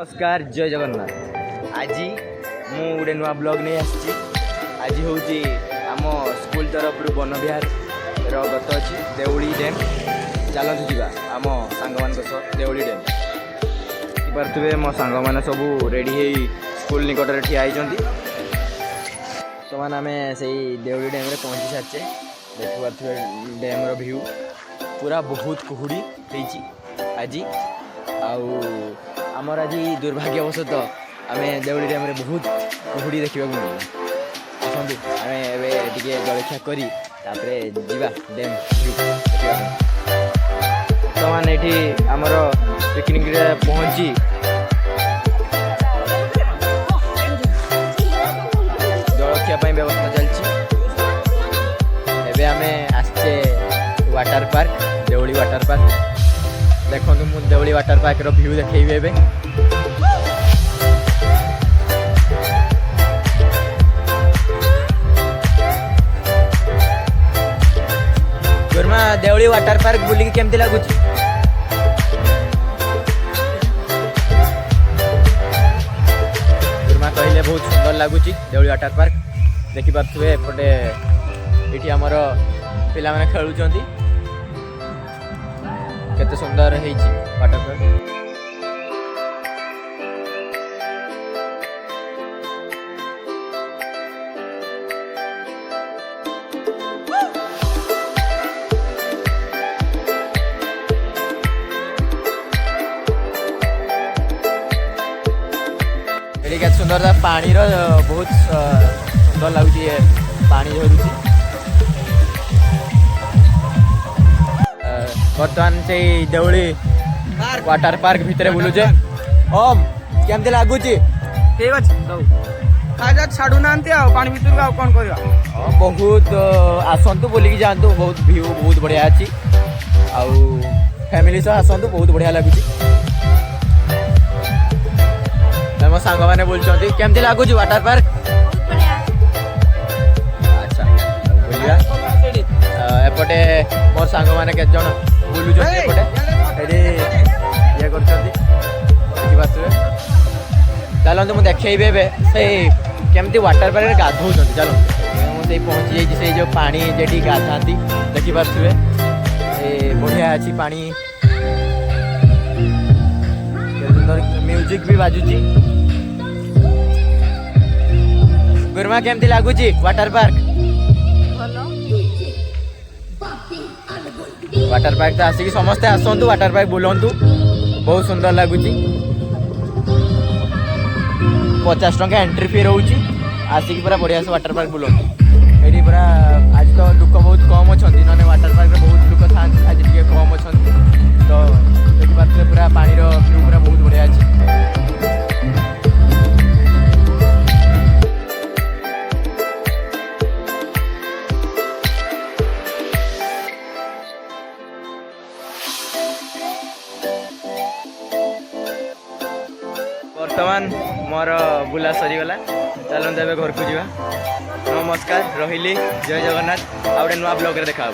नमस्कार जय जगन्नाथ। आज मु गोटे नुआ ब्लॉग नहीं आसी। आज हूँ आम स्कूल तरफ वन विहार गत अच्छी देउली डैम। चलतु जा आम सांग मान देउली डैम पारे मो सांग मैंने सब रेडी हो स्कूल निकट में ठिया होती। आम से देउली डैम रे पहुँची सारी देखिए डैम व्यू पूरा बहुत कुहुड़ी आज आमर आज दुर्भाग्यवशत आम देउली डैम रे बहुत कुहुड़ी देखा मिले। आसतु आम एवं जलखिया करी जावा डैम व्यू देखा। बर्तमान ये आमर पिकनिक रे पहुँची जलखिया व्यवस्था चलती। आम आसचे water park Deuli water park. देखो मुझे देउली वाटर पार्क रो व्यू देखी एवं गुरमा देउली वाटर पार्क बुलिकी केमती लगुच। गुरमा कहले बहुत सुंदर लगुच देउली वाटर पार्क। देखिपे एपटे ये आमर पिला माने खेलुचंती केते सुंदर हेची वाटर पार्क। ये सुंदर पानी रो बहुत सुंदर लगुच पानी झरुची। बर्तमान से देउली वाटर पार्क भितर बुलुचे। ओम केमती लगुच? ठीक अच्छे खाजा छाड़ू ना पानी भितर कौन कर बहुत आसतु बोलिकी जातु। बहुत व्यू बहुत बढ़िया अच्छी फैमिली सह आसतु बहुत बढ़िया लगुच। मो सांग मैंने बोलते केमती लगुच वाटर पार्क? अच्छा बुलिया एपटे मोर सांग मैंने के जन बुलुचंती एपटे ये करछंती देखिपारे। चलते मुझे देखी से केमती वाटर पार्क रे गाधौचंती। चलो मुझे पहुँची जाइए से जो पानी जेटी गाधाती देखिपारे बढ़िया अच्छी पानी सुंदर म्यूजिक भी बाजुची। गुरमा केमती लगुच वाटर पार्क? वाटर पार्क तो आसिक समस्ते आसतु वाटर पार्क बुलंतु बहुत सुंदर लगुच। 50 टंका एंट्री फी रोची आसिक पूरा बढ़िया से वाटर पार्क बुलंतु। ये पूरा आज तो लोक बहुत कम अच्छा ना वाटर पार्क बहुत लोक था आज टे कम अच्छा तो देखिए पूरा पानी व्यू पूरा बहुत बढ़िया अच्छे। बर्तमान मोर बुला सरीगला। चलते घर को जा। नमस्कार रही जय जगन्नाथ। आ गोटे नुआ ब्लॉग रे देखा।